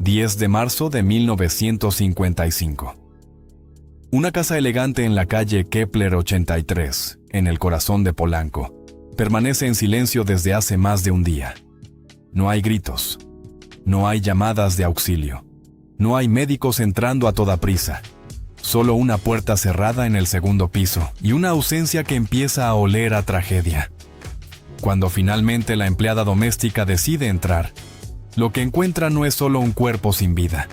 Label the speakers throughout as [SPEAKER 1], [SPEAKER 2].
[SPEAKER 1] 10 de marzo de 1955. Una casa elegante en la calle Kepler 83, en el corazón de Polanco, permanece en silencio desde hace más de un día. No hay gritos, no hay llamadas de auxilio, no hay médicos entrando a toda prisa. Solo una puerta cerrada en el segundo piso y una ausencia que empieza a oler a tragedia. Cuando finalmente la empleada doméstica decide entrar, lo que encuentra no es solo un cuerpo sin vida,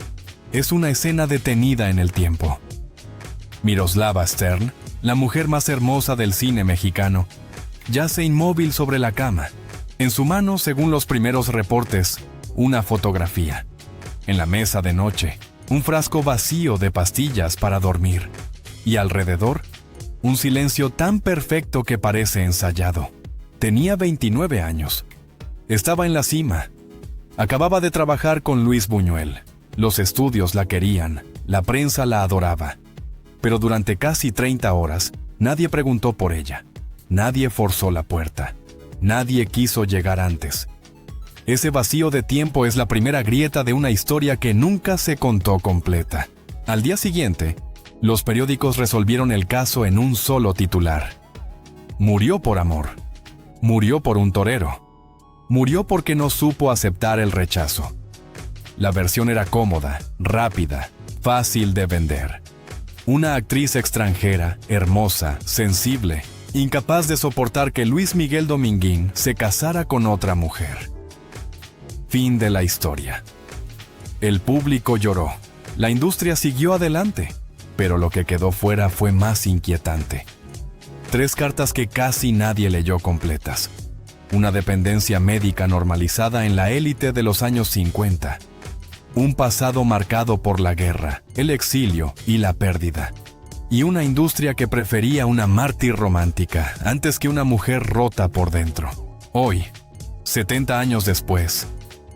[SPEAKER 1] es una escena detenida en el tiempo. Miroslava Stern, la mujer más hermosa del cine mexicano, yace inmóvil sobre la cama. En su mano, según los primeros reportes, una fotografía. En la mesa de noche, un frasco vacío de pastillas para dormir. Y alrededor, un silencio tan perfecto que parece ensayado. Tenía 29 años. Estaba en la cima. Acababa de trabajar con Luis Buñuel. Los estudios la querían, la prensa la adoraba. Pero durante casi 30 horas, nadie preguntó por ella. Nadie forzó la puerta. Nadie quiso llegar antes. Ese vacío de tiempo es la primera grieta de una historia que nunca se contó completa. Al día siguiente, los periódicos resolvieron el caso en un solo titular. Murió por amor. Murió por un torero. Murió porque no supo aceptar el rechazo. La versión era cómoda, rápida, fácil de vender. Una actriz extranjera, hermosa, sensible, incapaz de soportar que Luis Miguel Dominguín se casara con otra mujer. Fin de la historia. El público lloró. La industria siguió adelante, pero lo que quedó fuera fue más inquietante. 3 cartas que casi nadie leyó completas. Una dependencia médica normalizada en la élite de los años 50. Un pasado marcado por la guerra, el exilio y la pérdida. Y una industria que prefería una mártir romántica antes que una mujer rota por dentro. Hoy, 70 años después,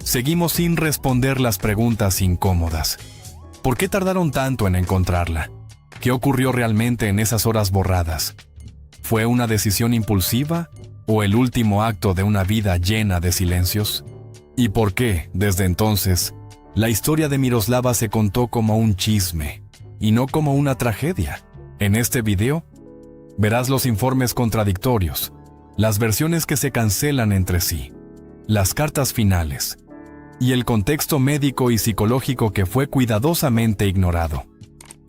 [SPEAKER 1] seguimos sin responder las preguntas incómodas. ¿Por qué tardaron tanto en encontrarla? ¿Qué ocurrió realmente en esas horas borradas? ¿Fue una decisión impulsiva o el último acto de una vida llena de silencios? ¿Y por qué, desde entonces, la historia de Miroslava se contó como un chisme y no como una tragedia? En este video, verás los informes contradictorios, las versiones que se cancelan entre sí, las cartas finales y el contexto médico y psicológico que fue cuidadosamente ignorado.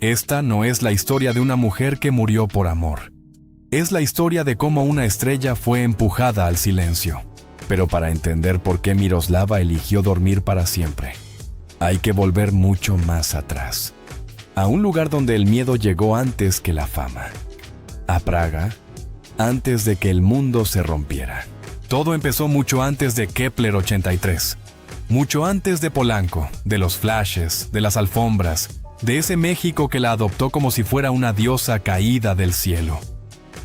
[SPEAKER 1] Esta no es la historia de una mujer que murió por amor. Es la historia de cómo una estrella fue empujada al silencio. Pero para entender por qué Miroslava eligió dormir para siempre, hay que volver mucho más atrás. A un lugar donde el miedo llegó antes que la fama. A Praga, antes de que el mundo se rompiera. Todo empezó mucho antes de Kepler 83. Mucho antes de Polanco, de los flashes, de las alfombras, de ese México que la adoptó como si fuera una diosa caída del cielo.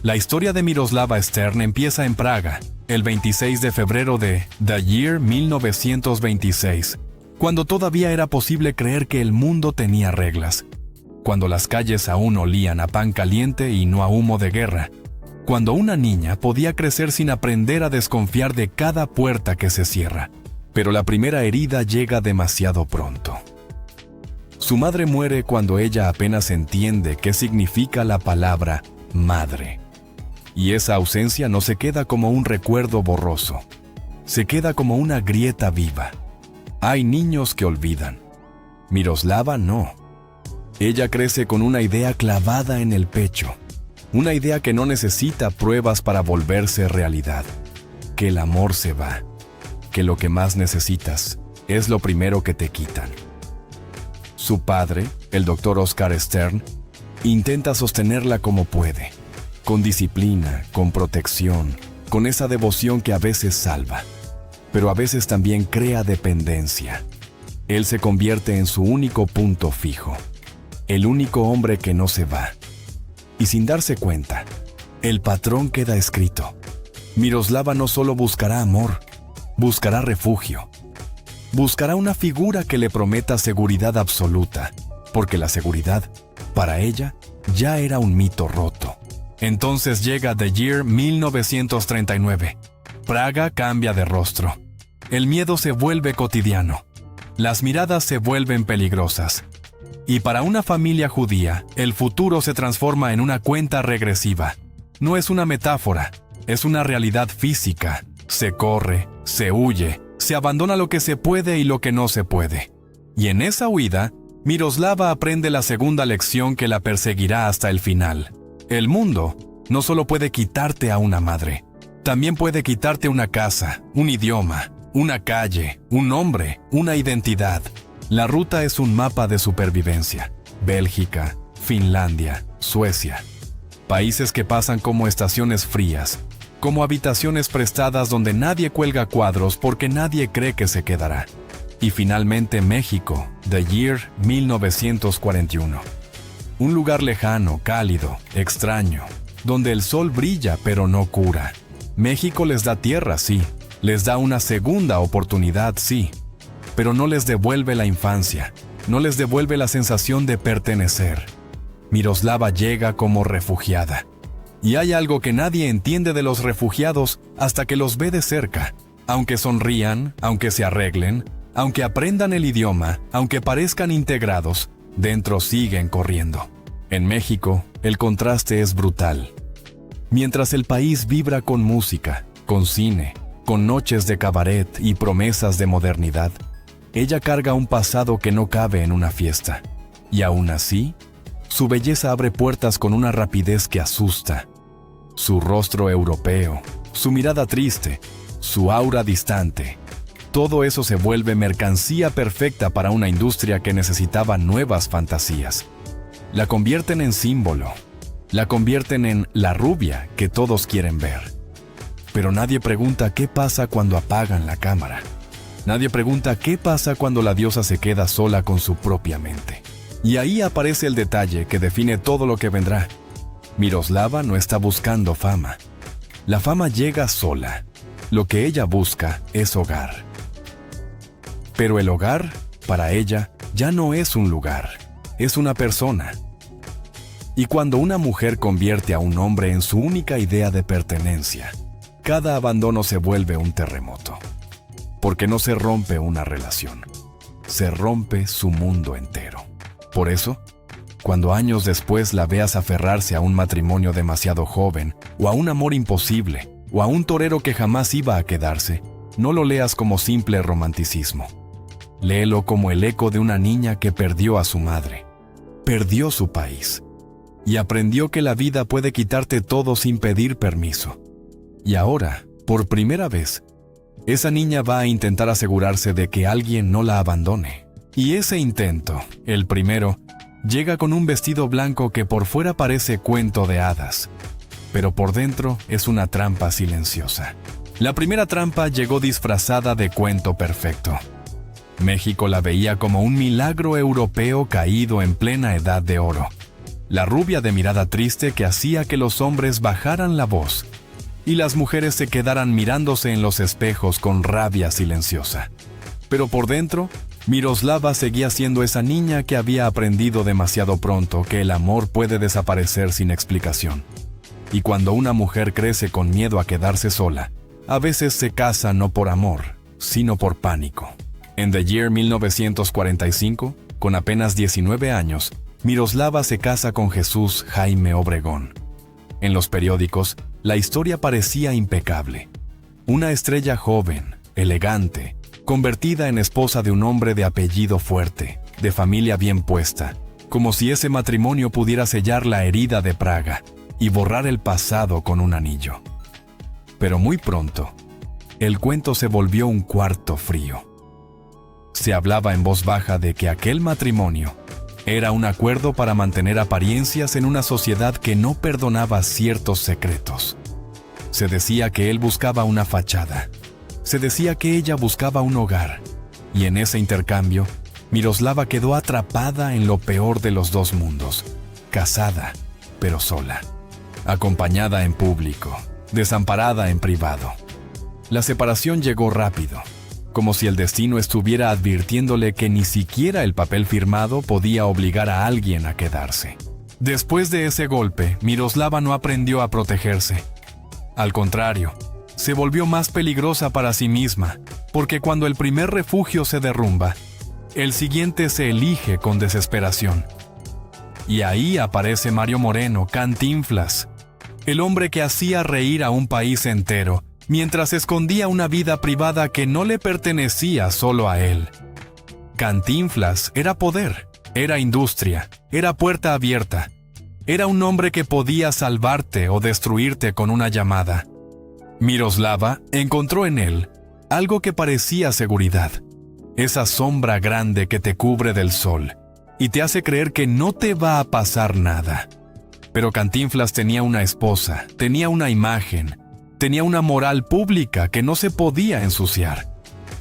[SPEAKER 1] La historia de Miroslava Stern empieza en Praga, el 26 de febrero de The Year 1926, cuando todavía era posible creer que el mundo tenía reglas, cuando las calles aún olían a pan caliente y no a humo de guerra, cuando una niña podía crecer sin aprender a desconfiar de cada puerta que se cierra. Pero la primera herida llega demasiado pronto. Su madre muere cuando ella apenas entiende qué significa la palabra madre. Y esa ausencia no se queda como un recuerdo borroso, se queda como una grieta viva. Hay niños que olvidan. Miroslava no. Ella crece con una idea clavada en el pecho, una idea que no necesita pruebas para volverse realidad, que el amor se va, que lo que más necesitas es lo primero que te quitan. Su padre, el doctor Oscar Stern, intenta sostenerla como puede, con disciplina, con protección, con esa devoción que a veces salva, pero a veces también crea dependencia. Él se convierte en su único punto fijo, el único hombre que no se va. Y sin darse cuenta, el patrón queda escrito. Miroslava no solo buscará amor, buscará refugio. Buscará una figura que le prometa seguridad absoluta, porque la seguridad, para ella, ya era un mito roto. Entonces llega The Year 1939. Praga cambia de rostro. El miedo se vuelve cotidiano. Las miradas se vuelven peligrosas. Y para una familia judía, el futuro se transforma en una cuenta regresiva. No es una metáfora, es una realidad física. Se corre, se huye, se abandona lo que se puede y lo que no se puede. Y en esa huida, Miroslava aprende la segunda lección que la perseguirá hasta el final. El mundo no solo puede quitarte a una madre, también puede quitarte una casa, un idioma, una calle, un nombre, una identidad. La ruta es un mapa de supervivencia. Bélgica, Finlandia, Suecia. Países que pasan como estaciones frías, como habitaciones prestadas donde nadie cuelga cuadros porque nadie cree que se quedará. Y finalmente México, The Year 1941. Un lugar lejano, cálido, extraño, donde el sol brilla pero no cura. México les da tierra, sí, les da una segunda oportunidad, sí, pero no les devuelve la infancia, no les devuelve la sensación de pertenecer. Miroslava llega como refugiada. Y hay algo que nadie entiende de los refugiados hasta que los ve de cerca. Aunque sonrían, aunque se arreglen, aunque aprendan el idioma, aunque parezcan integrados, dentro siguen corriendo. En México, el contraste es brutal. Mientras el país vibra con música, con cine, con noches de cabaret y promesas de modernidad, ella carga un pasado que no cabe en una fiesta. Y aún así, su belleza abre puertas con una rapidez que asusta. Su rostro europeo, su mirada triste, su aura distante. Todo eso se vuelve mercancía perfecta para una industria que necesitaba nuevas fantasías. La convierten en símbolo. La convierten en la rubia que todos quieren ver. Pero nadie pregunta qué pasa cuando apagan la cámara. Nadie pregunta qué pasa cuando la diosa se queda sola con su propia mente. Y ahí aparece el detalle que define todo lo que vendrá. Miroslava no está buscando fama. La fama llega sola. Lo que ella busca es hogar. Pero el hogar, para ella, ya no es un lugar, es una persona. Y cuando una mujer convierte a un hombre en su única idea de pertenencia, cada abandono se vuelve un terremoto. Porque no se rompe una relación, se rompe su mundo entero. Por eso, cuando años después la veas aferrarse a un matrimonio demasiado joven, o a un amor imposible, o a un torero que jamás iba a quedarse, no lo leas como simple romanticismo. Léelo como el eco de una niña que perdió a su madre, perdió su país, y aprendió que la vida puede quitarte todo sin pedir permiso. Y ahora, por primera vez, esa niña va a intentar asegurarse de que alguien no la abandone. Y ese intento, el primero, llega con un vestido blanco que por fuera parece cuento de hadas, pero por dentro es una trampa silenciosa. La primera trampa llegó disfrazada de cuento perfecto. México la veía como un milagro europeo caído en plena edad de oro. La rubia de mirada triste que hacía que los hombres bajaran la voz y las mujeres se quedaran mirándose en los espejos con rabia silenciosa. Pero por dentro, Miroslava seguía siendo esa niña que había aprendido demasiado pronto que el amor puede desaparecer sin explicación. Y cuando una mujer crece con miedo a quedarse sola, a veces se casa no por amor, sino por pánico. En The Year 1945, con apenas 19 años, Miroslava se casa con Jesús Jaime Obregón. En los periódicos, la historia parecía impecable. Una estrella joven, elegante, convertida en esposa de un hombre de apellido fuerte, de familia bien puesta, como si ese matrimonio pudiera sellar la herida de Praga y borrar el pasado con un anillo. Pero muy pronto, el cuento se volvió un cuarto frío. Se hablaba en voz baja de que aquel matrimonio era un acuerdo para mantener apariencias en una sociedad que no perdonaba ciertos secretos. Se decía que él buscaba una fachada. Se decía que ella buscaba un hogar. Y en ese intercambio, Miroslava quedó atrapada en lo peor de los dos mundos. Casada, pero sola. Acompañada en público, desamparada en privado. La separación llegó rápido, como si el destino estuviera advirtiéndole que ni siquiera el papel firmado podía obligar a alguien a quedarse. Después de ese golpe, Miroslava no aprendió a protegerse. Al contrario, se volvió más peligrosa para sí misma, porque cuando el primer refugio se derrumba, el siguiente se elige con desesperación. Y ahí aparece Mario Moreno, Cantinflas, el hombre que hacía reír a un país entero, mientras escondía una vida privada que no le pertenecía solo a él. Cantinflas era poder, era industria, era puerta abierta. Era un hombre que podía salvarte o destruirte con una llamada. Miroslava encontró en él algo que parecía seguridad, esa sombra grande que te cubre del sol y te hace creer que no te va a pasar nada. Pero Cantinflas tenía una esposa, tenía una imagen, tenía una moral pública que no se podía ensuciar.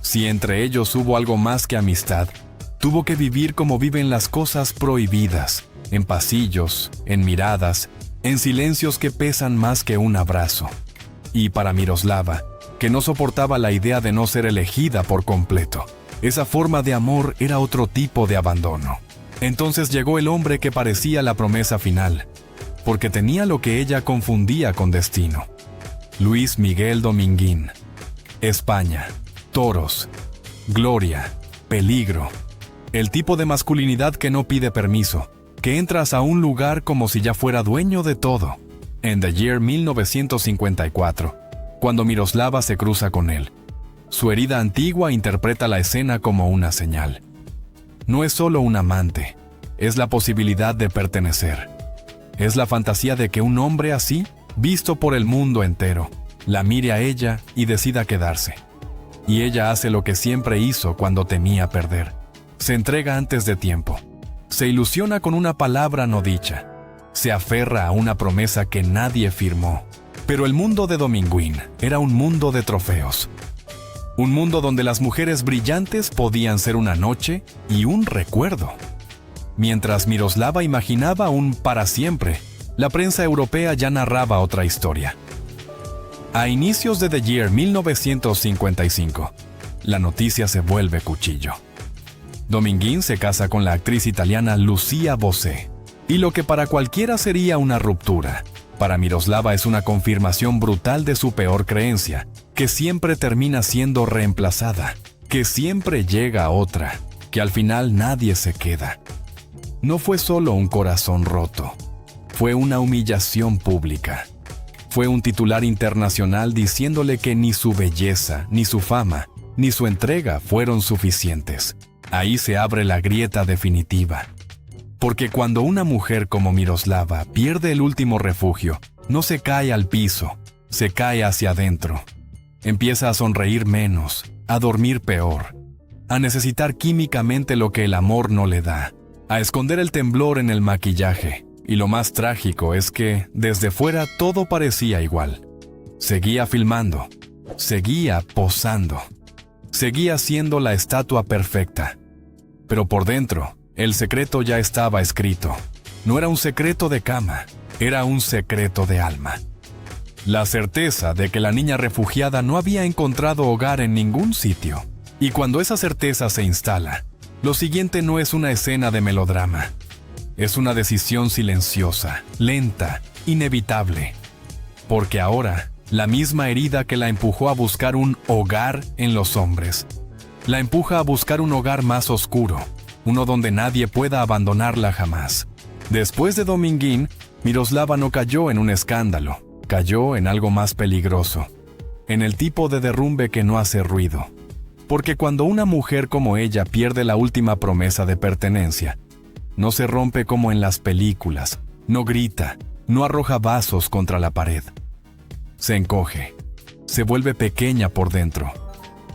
[SPEAKER 1] Si entre ellos hubo algo más que amistad, tuvo que vivir como viven las cosas prohibidas, en pasillos, en miradas, en silencios que pesan más que un abrazo. Y para Miroslava, que no soportaba la idea de no ser elegida por completo, esa forma de amor era otro tipo de abandono. Entonces llegó el hombre que parecía la promesa final, porque tenía lo que ella confundía con destino. Luis Miguel Dominguín. España, toros, gloria, peligro. El tipo de masculinidad que no pide permiso, que entras a un lugar como si ya fuera dueño de todo. En The Year 1954, cuando Miroslava se cruza con él, su herida antigua interpreta la escena como una señal. No es solo un amante, es la posibilidad de pertenecer. Es la fantasía de que un hombre así, visto por el mundo entero, la mire a ella y decida quedarse. Y ella hace lo que siempre hizo cuando temía perder. Se entrega antes de tiempo. Se ilusiona con una palabra no dicha. Se aferra a una promesa que nadie firmó. Pero el mundo de Dominguín era un mundo de trofeos. Un mundo donde las mujeres brillantes podían ser una noche y un recuerdo. Mientras Miroslava imaginaba un para siempre, la prensa europea ya narraba otra historia. A inicios de The Year 1955, la noticia se vuelve cuchillo. Dominguín se casa con la actriz italiana Lucia Bosé, y lo que para cualquiera sería una ruptura, para Miroslava es una confirmación brutal de su peor creencia, que siempre termina siendo reemplazada, que siempre llega otra, que al final nadie se queda. No fue solo un corazón roto, fue una humillación pública. Fue un titular internacional diciéndole que ni su belleza, ni su fama, ni su entrega fueron suficientes. Ahí se abre la grieta definitiva. Porque cuando una mujer como Miroslava pierde el último refugio, no se cae al piso, se cae hacia adentro. Empieza a sonreír menos, a dormir peor, a necesitar químicamente lo que el amor no le da, a esconder el temblor en el maquillaje. Y lo más trágico es que, desde fuera, todo parecía igual. Seguía filmando, seguía posando, seguía siendo la estatua perfecta. Pero por dentro, el secreto ya estaba escrito. No era un secreto de cama, era un secreto de alma. La certeza de que la niña refugiada no había encontrado hogar en ningún sitio. Y cuando esa certeza se instala, lo siguiente no es una escena de melodrama. Es una decisión silenciosa, lenta, inevitable. Porque ahora, la misma herida que la empujó a buscar un hogar en los hombres, la empuja a buscar un hogar más oscuro, uno donde nadie pueda abandonarla jamás. Después de Dominguín, Miroslava no cayó en un escándalo, cayó en algo más peligroso, en el tipo de derrumbe que no hace ruido. Porque cuando una mujer como ella pierde la última promesa de pertenencia, no se rompe como en las películas, no grita, no arroja vasos contra la pared. Se encoge, se vuelve pequeña por dentro.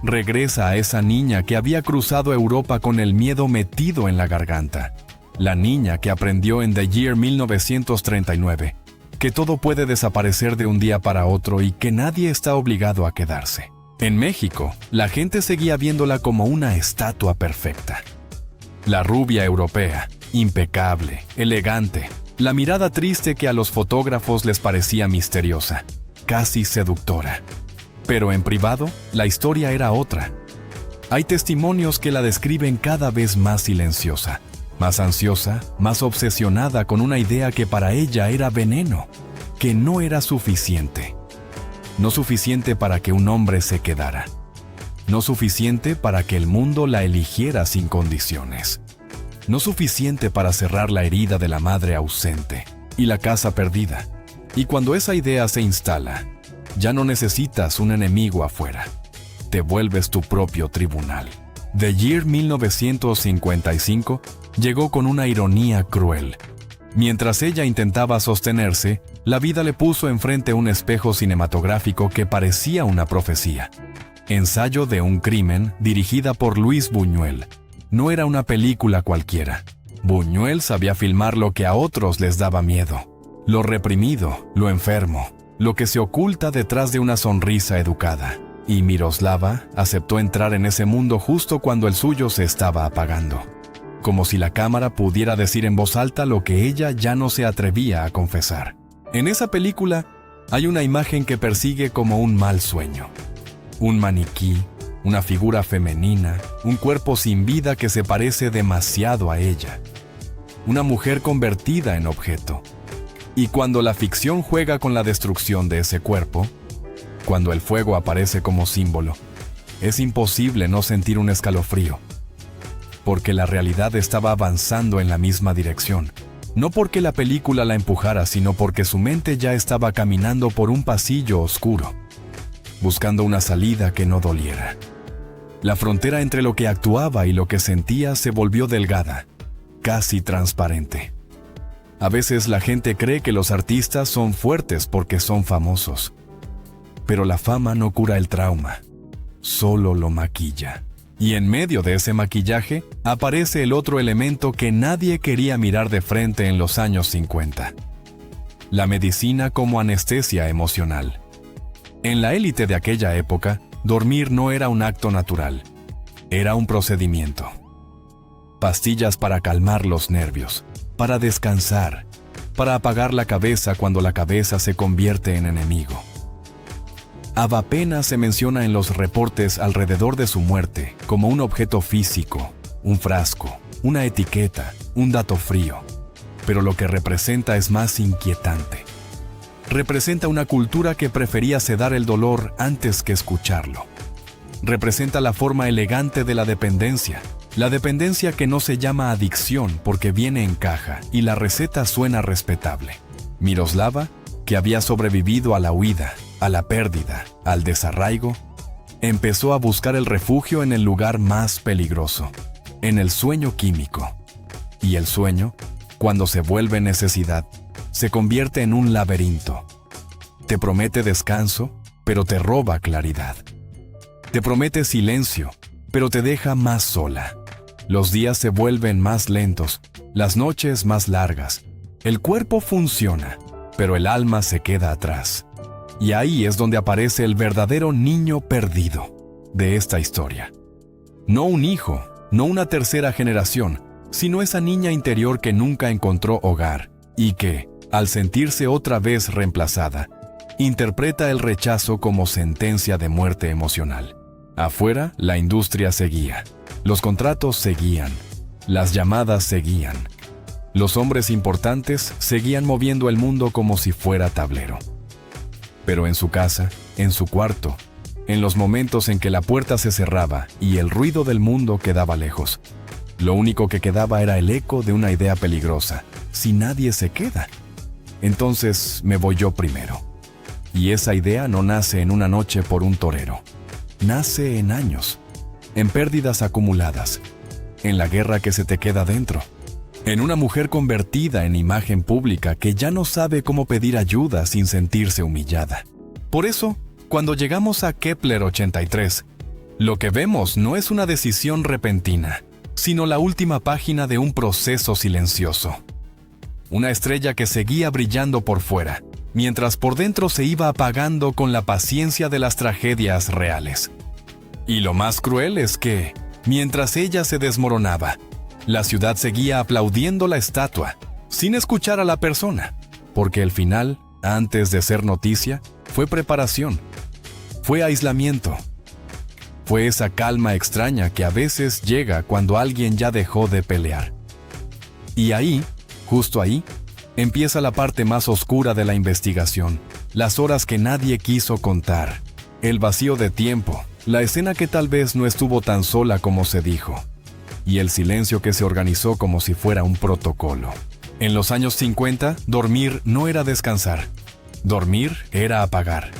[SPEAKER 1] Regresa a esa niña que había cruzado Europa con el miedo metido en la garganta. La niña que aprendió en The Year 1939 que todo puede desaparecer de un día para otro y que nadie está obligado a quedarse. En México, la gente seguía viéndola como una estatua perfecta. La rubia europea, impecable, elegante, la mirada triste que a los fotógrafos les parecía misteriosa, casi seductora. Pero en privado, la historia era otra. Hay testimonios que la describen cada vez más silenciosa, más ansiosa, más obsesionada con una idea que para ella era veneno, que no era suficiente. No suficiente para que un hombre se quedara. No suficiente para que el mundo la eligiera sin condiciones. No suficiente para cerrar la herida de la madre ausente y la casa perdida. Y cuando esa idea se instala, ya no necesitas un enemigo afuera. Te vuelves tu propio tribunal. The Year 1955 llegó con una ironía cruel. Mientras ella intentaba sostenerse, la vida le puso enfrente un espejo cinematográfico que parecía una profecía. Ensayo de un crimen, dirigida por Luis Buñuel. No era una película cualquiera. Buñuel sabía filmar lo que a otros les daba miedo. Lo reprimido, lo enfermo, lo que se oculta detrás de una sonrisa educada. Y Miroslava aceptó entrar en ese mundo justo cuando el suyo se estaba apagando. Como si la cámara pudiera decir en voz alta lo que ella ya no se atrevía a confesar. En esa película hay una imagen que persigue como un mal sueño. Un maniquí, una figura femenina, un cuerpo sin vida que se parece demasiado a ella. Una mujer convertida en objeto. Y cuando la ficción juega con la destrucción de ese cuerpo, cuando el fuego aparece como símbolo, es imposible no sentir un escalofrío. Porque la realidad estaba avanzando en la misma dirección. No porque la película la empujara, sino porque su mente ya estaba caminando por un pasillo oscuro, buscando una salida que no doliera. La frontera entre lo que actuaba y lo que sentía se volvió delgada, casi transparente. A veces la gente cree que los artistas son fuertes porque son famosos. Pero la fama no cura el trauma, solo lo maquilla. Y en medio de ese maquillaje aparece el otro elemento que nadie quería mirar de frente en los años 50. La medicina como anestesia emocional. En la élite de aquella época, dormir no era un acto natural, era un procedimiento. Pastillas para calmar los nervios, para descansar, para apagar la cabeza cuando la cabeza se convierte en enemigo. Apenas se menciona en los reportes alrededor de su muerte como un objeto físico, un frasco, una etiqueta, un dato frío. Pero lo que representa es más inquietante. Representa una cultura que prefería sedar el dolor antes que escucharlo. Representa la forma elegante de la dependencia que no se llama adicción porque viene en caja y la receta suena respetable. Miroslava, que había sobrevivido a la huida, a la pérdida, al desarraigo, empezó a buscar el refugio en el lugar más peligroso, en el sueño químico. Y el sueño, cuando se vuelve necesidad, se convierte en un laberinto. Te promete descanso, pero te roba claridad. Te promete silencio, pero te deja más sola. Los días se vuelven más lentos, las noches más largas. El cuerpo funciona, pero el alma se queda atrás. Y ahí es donde aparece el verdadero niño perdido de esta historia. No un hijo, no una tercera generación, sino esa niña interior que nunca encontró hogar y que, al sentirse otra vez reemplazada, interpreta el rechazo como sentencia de muerte emocional. Afuera, la industria seguía, los contratos seguían, las llamadas seguían. Los hombres importantes seguían moviendo el mundo como si fuera tablero. Pero en su casa, en su cuarto, en los momentos en que la puerta se cerraba y el ruido del mundo quedaba lejos, lo único que quedaba era el eco de una idea peligrosa. Si nadie se queda, entonces me voy yo primero. Y esa idea no nace en una noche por un torero. Nace en años, en pérdidas acumuladas, en la guerra que se te queda dentro, en una mujer convertida en imagen pública que ya no sabe cómo pedir ayuda sin sentirse humillada. Por eso, cuando llegamos a Kepler 83, lo que vemos no es una decisión repentina, sino la última página de un proceso silencioso. Una estrella que seguía brillando por fuera, mientras por dentro se iba apagando con la paciencia de las tragedias reales. Y lo más cruel es que, mientras ella se desmoronaba, la ciudad seguía aplaudiendo la estatua, sin escuchar a la persona, porque el final, antes de ser noticia, fue preparación, fue aislamiento, fue esa calma extraña que a veces llega cuando alguien ya dejó de pelear. Y ahí, justo ahí, empieza la parte más oscura de la investigación, las horas que nadie quiso contar, el vacío de tiempo, la escena que tal vez no estuvo tan sola como se dijo, y el silencio que se organizó como si fuera un protocolo. En los años 50, dormir no era descansar. Dormir era apagar.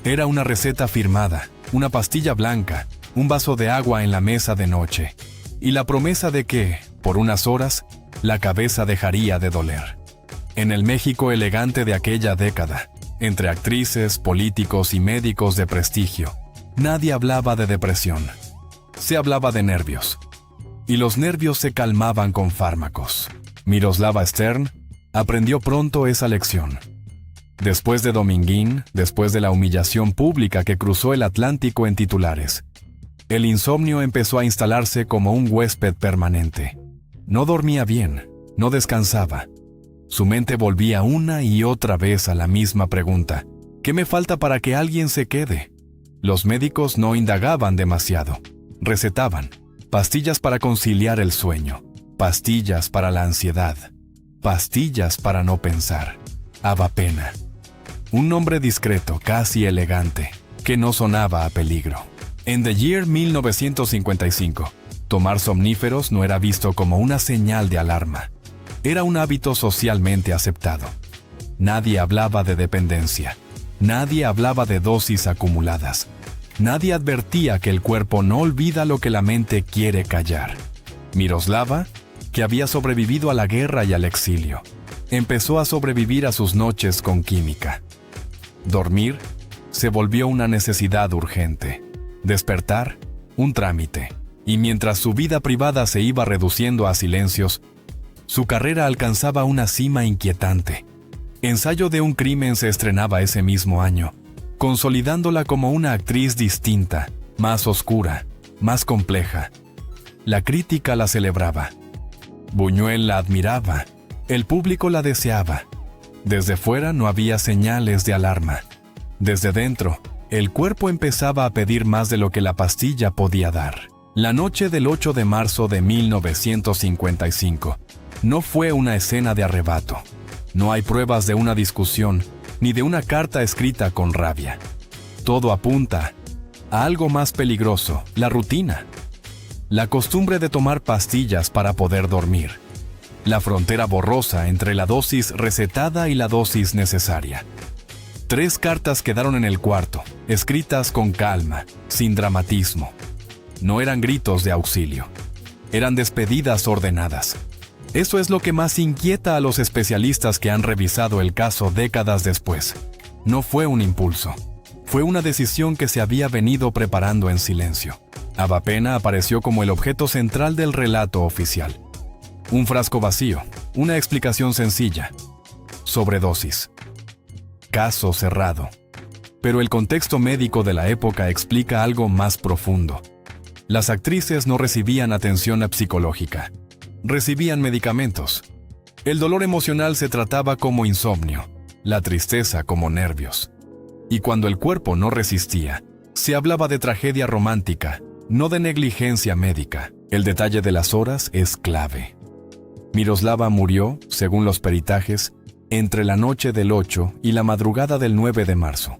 [SPEAKER 1] Era una receta firmada, una pastilla blanca, un vaso de agua en la mesa de noche, y la promesa de que, por unas horas, la cabeza dejaría de doler. En el México elegante de aquella década, entre actrices, políticos y médicos de prestigio, nadie hablaba de depresión. Se hablaba de nervios. Y los nervios se calmaban con fármacos. Miroslava Stern aprendió pronto esa lección. Después de Dominguín, después de la humillación pública que cruzó el Atlántico en titulares, el insomnio empezó a instalarse como un huésped permanente. No dormía bien, no descansaba. Su mente volvía una y otra vez a la misma pregunta: ¿qué me falta para que alguien se quede? Los médicos no indagaban demasiado. Recetaban pastillas para conciliar el sueño, pastillas para la ansiedad, pastillas para no pensar. Avapena. Un nombre discreto, casi elegante, que no sonaba a peligro. En The Year 1955, tomar somníferos no era visto como una señal de alarma. Era un hábito socialmente aceptado. Nadie hablaba de dependencia. Nadie hablaba de dosis acumuladas. Nadie advertía que el cuerpo no olvida lo que la mente quiere callar. Miroslava, que había sobrevivido a la guerra y al exilio, empezó a sobrevivir a sus noches con química. Dormir se volvió una necesidad urgente. Despertar, un trámite. Y mientras su vida privada se iba reduciendo a silencios, su carrera alcanzaba una cima inquietante. Ensayo de un crimen se estrenaba ese mismo año, consolidándola como una actriz distinta, más oscura, más compleja. La crítica la celebraba. Buñuel la admiraba. El público la deseaba. Desde fuera no había señales de alarma. Desde dentro, el cuerpo empezaba a pedir más de lo que la pastilla podía dar. La noche del 8 de marzo de 1955 no fue una escena de arrebato. No hay pruebas de una discusión, ni de una carta escrita con rabia. Todo apunta a algo más peligroso: la rutina. La costumbre de tomar pastillas para poder dormir. La frontera borrosa entre la dosis recetada y la dosis necesaria. 3 cartas quedaron en el cuarto, escritas con calma, sin dramatismo. No eran gritos de auxilio. Eran despedidas ordenadas. Eso es lo que más inquieta a los especialistas que han revisado el caso décadas después. No fue un impulso. Fue una decisión que se había venido preparando en silencio. Avapena apareció como el objeto central del relato oficial. Un frasco vacío, una explicación sencilla. Sobredosis. Caso cerrado. Pero el contexto médico de la época explica algo más profundo. Las actrices no recibían atención psicológica. Recibían medicamentos. El dolor emocional se trataba como insomnio, la tristeza como nervios. Y cuando el cuerpo no resistía, se hablaba de tragedia romántica, no de negligencia médica. El detalle de las horas es clave. Miroslava murió, según los peritajes, entre la noche del 8 y la madrugada del 9 de marzo.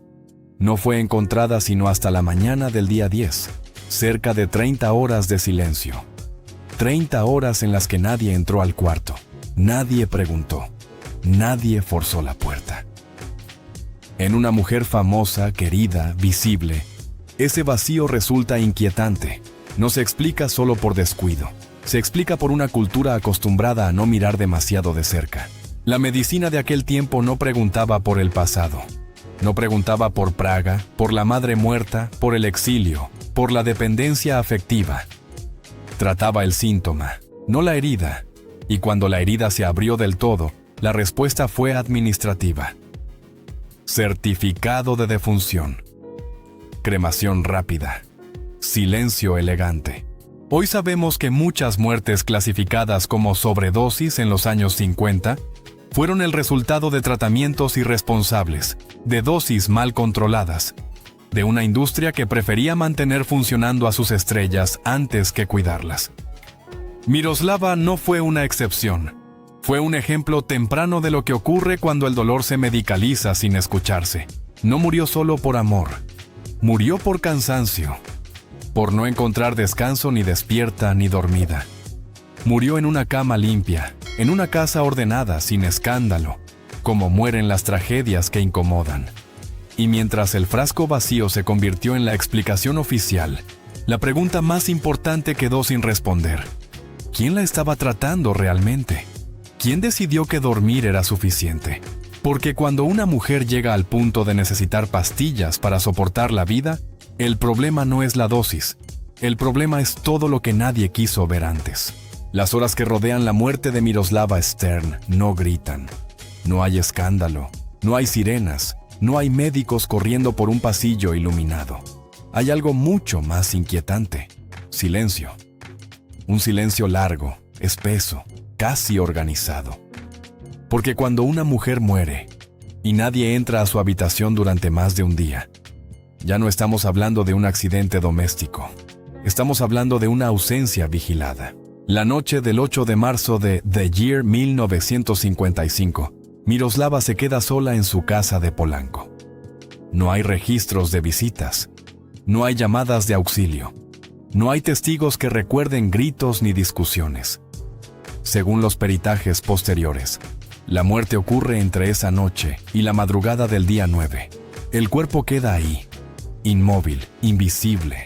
[SPEAKER 1] No fue encontrada sino hasta la mañana del día 10, cerca de 30 horas de silencio. 30 horas en las que nadie entró al cuarto, nadie preguntó, nadie forzó la puerta. En una mujer famosa, querida, visible, ese vacío resulta inquietante. No se explica solo por descuido, se explica por una cultura acostumbrada a no mirar demasiado de cerca. La medicina de aquel tiempo no preguntaba por el pasado, no preguntaba por Praga, por la madre muerta, por el exilio, por la dependencia afectiva. Trataba el síntoma, no la herida, y cuando la herida se abrió del todo, la respuesta fue administrativa. Certificado de defunción. Cremación rápida. Silencio elegante. Hoy sabemos que muchas muertes clasificadas como sobredosis en los años 50 fueron el resultado de tratamientos irresponsables, de dosis mal controladas, de una industria que prefería mantener funcionando a sus estrellas antes que cuidarlas. Miroslava no fue una excepción. Fue un ejemplo temprano de lo que ocurre cuando el dolor se medicaliza sin escucharse. No murió solo por amor. Murió por cansancio, por no encontrar descanso ni despierta ni dormida. Murió en una cama limpia, en una casa ordenada, sin escándalo, como mueren las tragedias que incomodan. Y mientras el frasco vacío se convirtió en la explicación oficial, la pregunta más importante quedó sin responder. ¿Quién la estaba tratando realmente? ¿Quién decidió que dormir era suficiente? Porque cuando una mujer llega al punto de necesitar pastillas para soportar la vida, el problema no es la dosis. El problema es todo lo que nadie quiso ver antes. Las horas que rodean la muerte de Miroslava Stern no gritan. No hay escándalo, no hay sirenas, no hay médicos corriendo por un pasillo iluminado. Hay algo mucho más inquietante. Silencio. Un silencio largo, espeso, casi organizado. Porque cuando una mujer muere y nadie entra a su habitación durante más de un día, ya no estamos hablando de un accidente doméstico. Estamos hablando de una ausencia vigilada. La noche del 8 de marzo de The Year 1955, Miroslava se queda sola en su casa de Polanco. No hay registros de visitas. No hay llamadas de auxilio. No hay testigos que recuerden gritos ni discusiones. Según los peritajes posteriores, la muerte ocurre entre esa noche y la madrugada del día 9. El cuerpo queda ahí, inmóvil, invisible.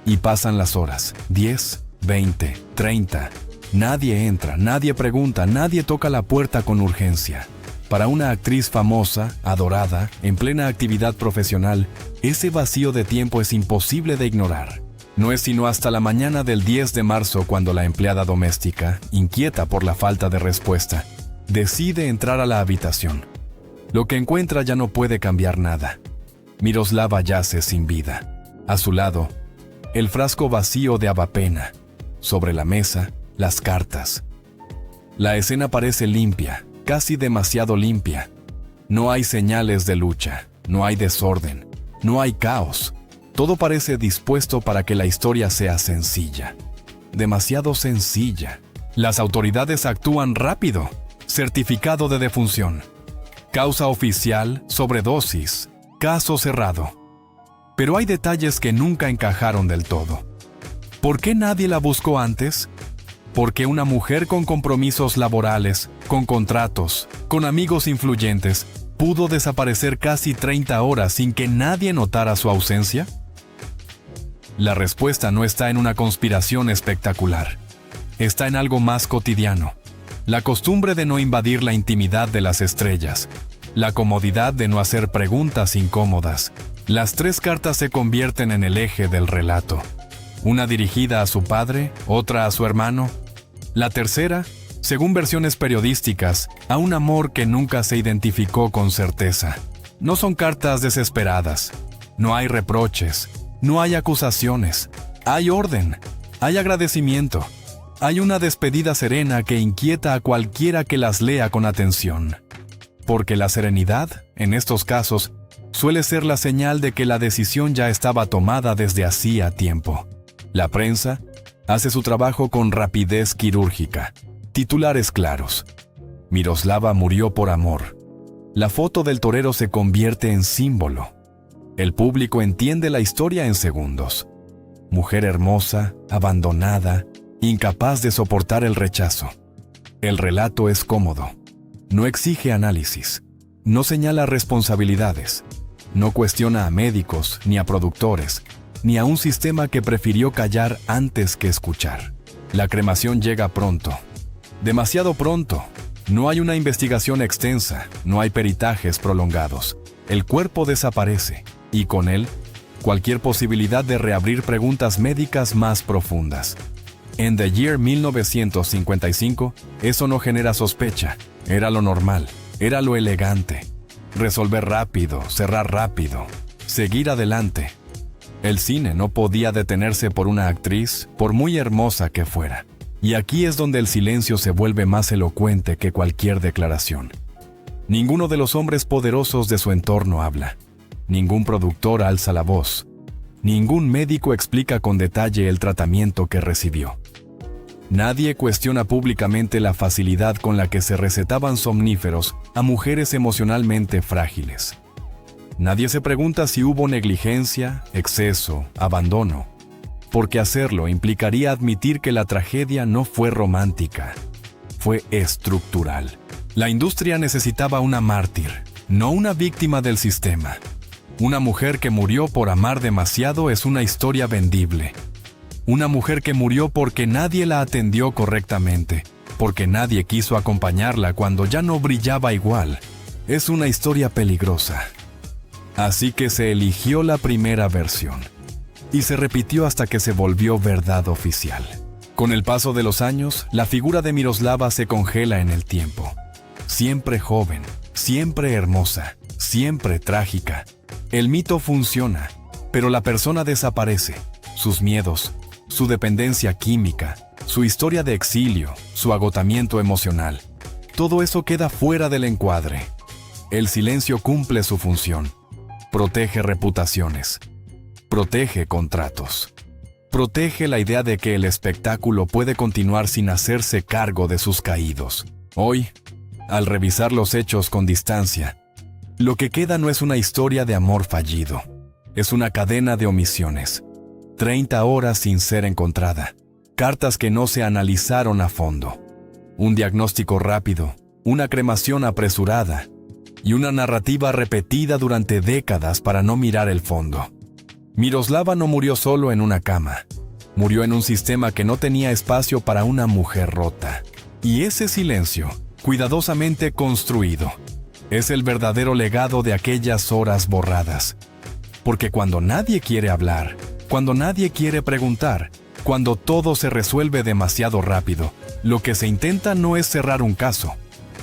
[SPEAKER 1] Y pasan las horas, 10, 20, 30. Nadie entra, nadie pregunta, nadie toca la puerta con urgencia. Para una actriz famosa, adorada, en plena actividad profesional, ese vacío de tiempo es imposible de ignorar. No es sino hasta la mañana del 10 de marzo cuando la empleada doméstica, inquieta por la falta de respuesta, decide entrar a la habitación. Lo que encuentra ya no puede cambiar nada. Miroslava yace sin vida. A su lado, el frasco vacío de avapena. Sobre la mesa, las cartas. La escena parece limpia, casi demasiado limpia. No hay señales de lucha, no hay desorden, no hay caos. Todo parece dispuesto para que la historia sea sencilla. Demasiado sencilla. Las autoridades actúan rápido. Certificado de defunción. Causa oficial, sobredosis. Caso cerrado. Pero hay detalles que nunca encajaron del todo. ¿Por qué nadie la buscó antes? Porque una mujer con compromisos laborales, con contratos, con amigos influyentes, pudo desaparecer casi 30 horas sin que nadie notara su ausencia. La respuesta no está en una conspiración espectacular. Está en algo más cotidiano. La costumbre de no invadir la intimidad de las estrellas. La comodidad de no hacer preguntas incómodas. Las 3 cartas se convierten en el eje del relato. Una dirigida a su padre, otra a su hermano. La tercera, según versiones periodísticas, a un amor que nunca se identificó con certeza. No son cartas desesperadas. No hay reproches. No hay acusaciones. Hay orden. Hay agradecimiento. Hay una despedida serena que inquieta a cualquiera que las lea con atención. Porque la serenidad, en estos casos, suele ser la señal de que la decisión ya estaba tomada desde hacía tiempo. La prensa hace su trabajo con rapidez quirúrgica. Titulares claros. Miroslava murió por amor. La foto del torero se convierte en símbolo. El público entiende la historia en segundos. Mujer hermosa, abandonada, incapaz de soportar el rechazo. El relato es cómodo. No exige análisis. No señala responsabilidades. No cuestiona a médicos, ni a productores, ni a un sistema que prefirió callar antes que escuchar. La cremación llega pronto. Demasiado pronto. No hay una investigación extensa, no hay peritajes prolongados. El cuerpo desaparece, y con él, cualquier posibilidad de reabrir preguntas médicas más profundas. En The Year 1955, eso no genera sospecha. Era lo normal, era lo elegante. Resolver rápido, cerrar rápido, seguir adelante. El cine no podía detenerse por una actriz, por muy hermosa que fuera. Y aquí es donde el silencio se vuelve más elocuente que cualquier declaración. Ninguno de los hombres poderosos de su entorno habla. Ningún productor alza la voz. Ningún médico explica con detalle el tratamiento que recibió. Nadie cuestiona públicamente la facilidad con la que se recetaban somníferos a mujeres emocionalmente frágiles. Nadie se pregunta si hubo negligencia, exceso, abandono. porque hacerlo implicaría admitir que la tragedia no fue romántica, fue estructural. La industria necesitaba una mártir, no una víctima del sistema. Una mujer que murió por amar demasiado es una historia vendible. Una mujer que murió porque nadie la atendió correctamente, porque nadie quiso acompañarla cuando ya no brillaba igual, es una historia peligrosa. Así que se eligió la primera versión, y se repitió hasta que se volvió verdad oficial. Con el paso de los años, la figura de Miroslava se congela en el tiempo. Siempre joven, siempre hermosa, siempre trágica. El mito funciona, pero la persona desaparece. Sus miedos, su dependencia química, su historia de exilio, su agotamiento emocional. Todo eso queda fuera del encuadre. El silencio cumple su función. Protege reputaciones. Protege contratos. Protege la idea de que el espectáculo puede continuar sin hacerse cargo de sus caídos. Hoy, al revisar los hechos con distancia, lo que queda no es una historia de amor fallido. Es una cadena de omisiones. 30 horas sin ser encontrada. Cartas que no se analizaron a fondo. Un diagnóstico rápido, una cremación apresurada y una narrativa repetida durante décadas para no mirar el fondo. Miroslava no murió solo en una cama. Murió en un sistema que no tenía espacio para una mujer rota. Y ese silencio, cuidadosamente construido, es el verdadero legado de aquellas horas borradas. Porque cuando nadie quiere hablar, cuando nadie quiere preguntar, cuando todo se resuelve demasiado rápido, lo que se intenta no es cerrar un caso,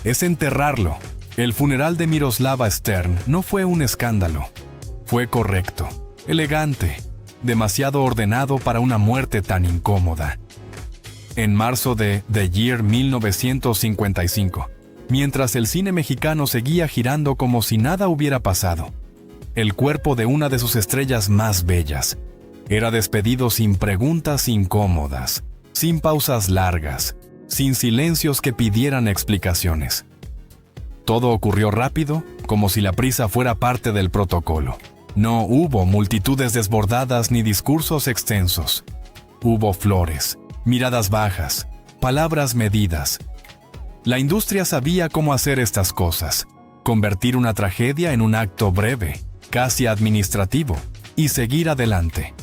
[SPEAKER 1] es enterrarlo. El funeral de Miroslava Stern no fue un escándalo. Fue correcto, elegante, demasiado ordenado para una muerte tan incómoda. En marzo de The Year 1955, mientras el cine mexicano seguía girando como si nada hubiera pasado, el cuerpo de una de sus estrellas más bellas era despedido sin preguntas incómodas, sin pausas largas, sin silencios que pidieran explicaciones. Todo ocurrió rápido, como si la prisa fuera parte del protocolo. No hubo multitudes desbordadas ni discursos extensos. Hubo flores, miradas bajas, palabras medidas. La industria sabía cómo hacer estas cosas, convertir una tragedia en un acto breve, casi administrativo, y seguir adelante.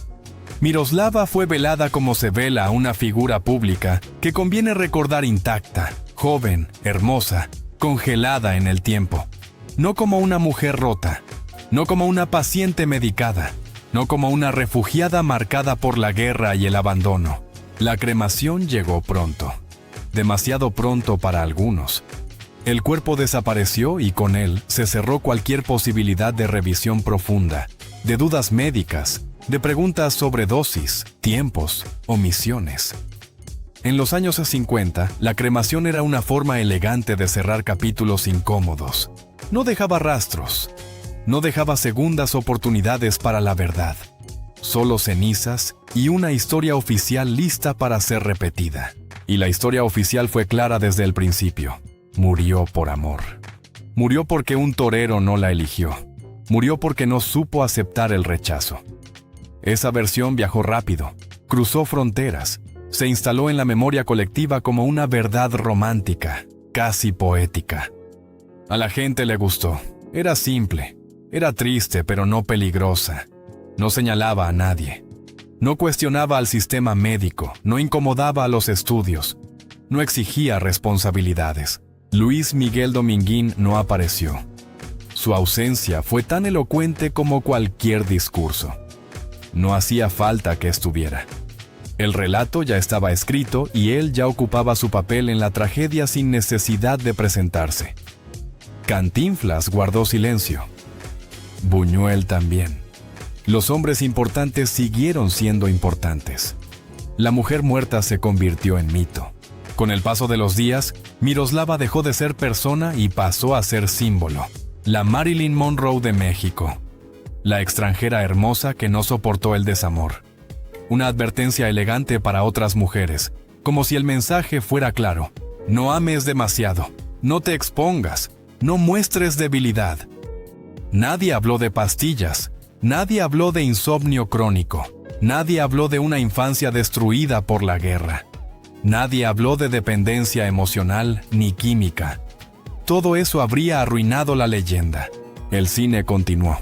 [SPEAKER 1] Miroslava fue velada como se vela a una figura pública que conviene recordar intacta, joven, hermosa, congelada en el tiempo. No como una mujer rota, no como una paciente medicada, no como una refugiada marcada por la guerra y el abandono. La cremación llegó pronto, demasiado pronto para algunos. El cuerpo desapareció y con él se cerró cualquier posibilidad de revisión profunda, de dudas médicas, de preguntas sobre dosis, tiempos, omisiones. En los años 50, la cremación era una forma elegante de cerrar capítulos incómodos. No dejaba rastros, no dejaba segundas oportunidades para la verdad. Solo cenizas y una historia oficial lista para ser repetida. Y la historia oficial fue clara desde el principio. Murió por amor. Murió porque un torero no la eligió. Murió porque no supo aceptar el rechazo. Esa versión viajó rápido, cruzó fronteras, se instaló en la memoria colectiva como una verdad romántica, casi poética. A la gente le gustó. Era simple, era triste pero no peligrosa. No señalaba a nadie. No cuestionaba al sistema médico, no incomodaba a los estudios, no exigía responsabilidades. Luis Miguel Dominguín no apareció. Su ausencia fue tan elocuente como cualquier discurso. No hacía falta que estuviera. El relato ya estaba escrito y él ya ocupaba su papel en la tragedia sin necesidad de presentarse. Cantinflas guardó silencio. Buñuel también. Los hombres importantes siguieron siendo importantes. La mujer muerta se convirtió en mito. Con el paso de los días, Miroslava dejó de ser persona y pasó a ser símbolo. La Marilyn Monroe de México. La extranjera hermosa que no soportó el desamor. Una advertencia elegante para otras mujeres, como si el mensaje fuera claro. No ames demasiado, no te expongas, no muestres debilidad. Nadie habló de pastillas, nadie habló de insomnio crónico, Nadie habló de una infancia destruida por la guerra. Nadie habló de dependencia emocional ni química. Todo eso habría arruinado la leyenda. El cine continuó.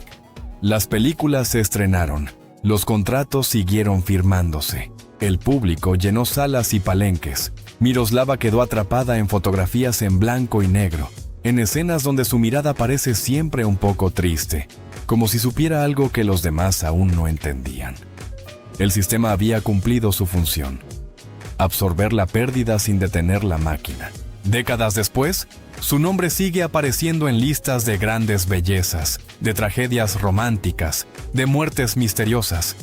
[SPEAKER 1] Las películas se estrenaron. Los contratos siguieron firmándose. El público llenó salas y palenques. Miroslava quedó atrapada en fotografías en blanco y negro, en escenas donde su mirada parece siempre un poco triste, como si supiera algo que los demás aún no entendían. El sistema había cumplido su función: absorber la pérdida sin detener la máquina. Décadas después, su nombre sigue apareciendo en listas de grandes bellezas, de tragedias románticas, de muertes misteriosas.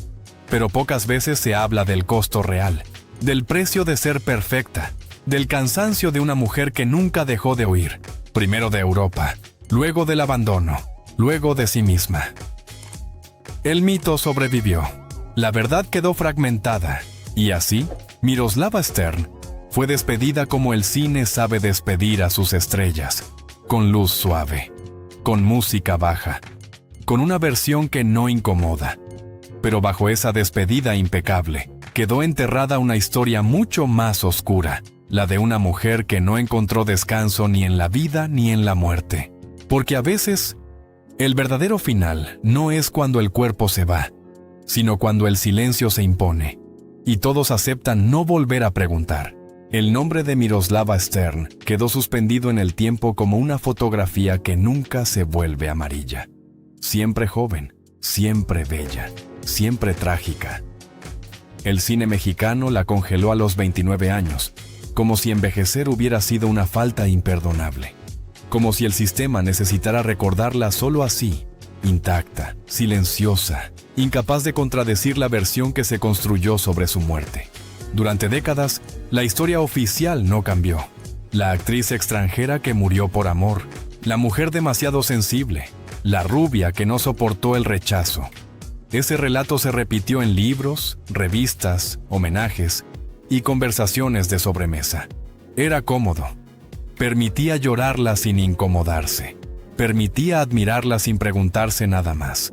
[SPEAKER 1] Pero pocas veces se habla del costo real, del precio de ser perfecta, del cansancio de una mujer que nunca dejó de huir, primero de Europa, luego del abandono, luego de sí misma. El mito sobrevivió. La verdad quedó fragmentada, y así, Miroslava Stern fue despedida como el cine sabe despedir a sus estrellas, con luz suave, con música baja, con una versión que no incomoda. Pero bajo esa despedida impecable, quedó enterrada una historia mucho más oscura, la de una mujer que no encontró descanso ni en la vida ni en la muerte. Porque a veces, el verdadero final no es cuando el cuerpo se va, sino cuando el silencio se impone, y todos aceptan no volver a preguntar. El nombre de Miroslava Stern quedó suspendido en el tiempo como una fotografía que nunca se vuelve amarilla. Siempre joven, siempre bella, siempre trágica. El cine mexicano la congeló a los 29 años, como si envejecer hubiera sido una falta imperdonable. Como si el sistema necesitara recordarla solo así, intacta, silenciosa, incapaz de contradecir la versión que se construyó sobre su muerte. Durante décadas, la historia oficial no cambió. La actriz extranjera que murió por amor, la mujer demasiado sensible, la rubia que no soportó el rechazo. Ese relato se repitió en libros, revistas, homenajes y conversaciones de sobremesa. Era cómodo. Permitía llorarla sin incomodarse. Permitía admirarla sin preguntarse nada más.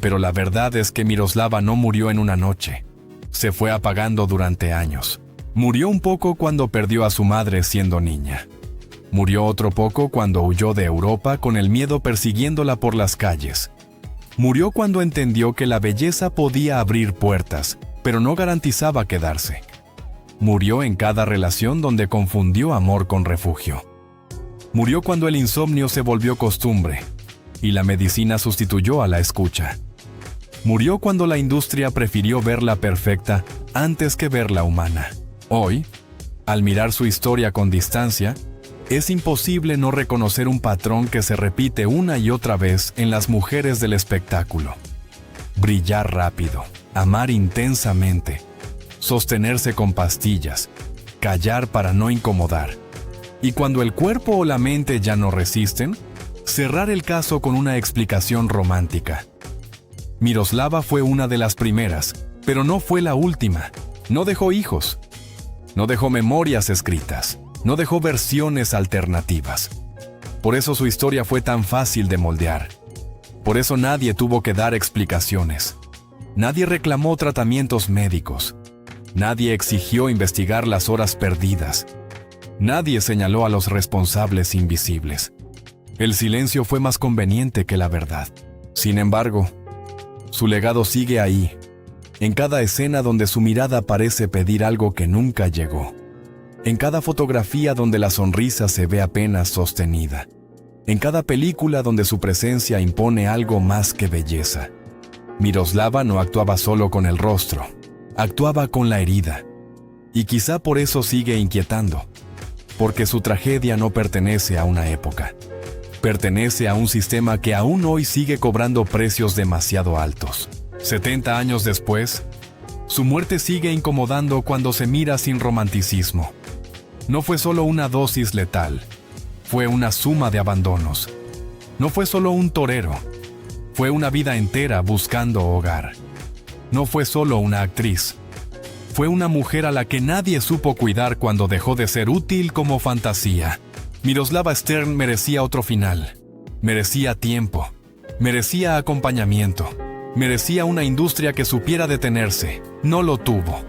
[SPEAKER 1] Pero la verdad es que Miroslava no murió en una noche. Se fue apagando durante años. Murió un poco cuando perdió a su madre siendo niña. Murió otro poco cuando huyó de Europa con el miedo persiguiéndola por las calles. Murió cuando entendió que la belleza podía abrir puertas, pero no garantizaba quedarse. Murió en cada relación donde confundió amor con refugio. Murió cuando el insomnio se volvió costumbre y la medicina sustituyó a la escucha. Murió cuando la industria prefirió verla perfecta antes que verla humana. Hoy, al mirar su historia con distancia, es imposible no reconocer un patrón que se repite una y otra vez en las mujeres del espectáculo. Brillar rápido, amar intensamente, sostenerse con pastillas, callar para no incomodar. Y cuando el cuerpo o la mente ya no resisten, cerrar el caso con una explicación romántica. Miroslava fue una de las primeras, pero no fue la última. No dejó hijos. No dejó memorias escritas. No dejó versiones alternativas. Por eso su historia fue tan fácil de moldear. Por eso nadie tuvo que dar explicaciones. Nadie reclamó tratamientos médicos. Nadie exigió investigar las horas perdidas. Nadie señaló a los responsables invisibles. El silencio fue más conveniente que la verdad. Sin embargo, su legado sigue ahí, en cada escena donde su mirada parece pedir algo que nunca llegó. En cada fotografía donde la sonrisa se ve apenas sostenida. En cada película donde su presencia impone algo más que belleza. Miroslava no actuaba solo con el rostro, actuaba con la herida. Y quizá por eso sigue inquietando, porque su tragedia no pertenece a una época. Pertenece a un sistema que aún hoy sigue cobrando precios demasiado altos. 70 años después, su muerte sigue incomodando cuando se mira sin romanticismo. No fue solo una dosis letal, fue una suma de abandonos. No fue solo un torero, fue una vida entera buscando hogar. No fue solo una actriz, fue una mujer a la que nadie supo cuidar cuando dejó de ser útil como fantasía. Miroslava Stern merecía otro final, merecía tiempo, merecía acompañamiento, Merecía una industria que supiera detenerse. No lo tuvo.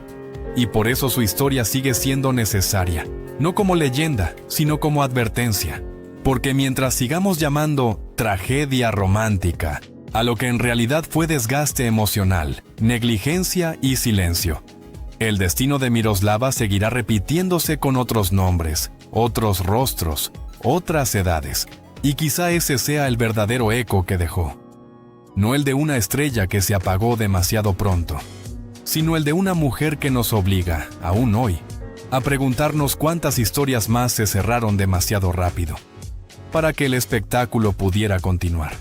[SPEAKER 1] Y por eso su historia sigue siendo necesaria, no como leyenda, sino como advertencia. Porque mientras sigamos llamando tragedia romántica a lo que en realidad fue desgaste emocional, negligencia y silencio, el destino de Miroslava seguirá repitiéndose con otros nombres, otros rostros, otras edades, y quizá ese sea el verdadero eco que dejó. No el de una estrella que se apagó demasiado pronto, sino el de una mujer que nos obliga, aún hoy, a preguntarnos cuántas historias más se cerraron demasiado rápido, para que el espectáculo pudiera continuar.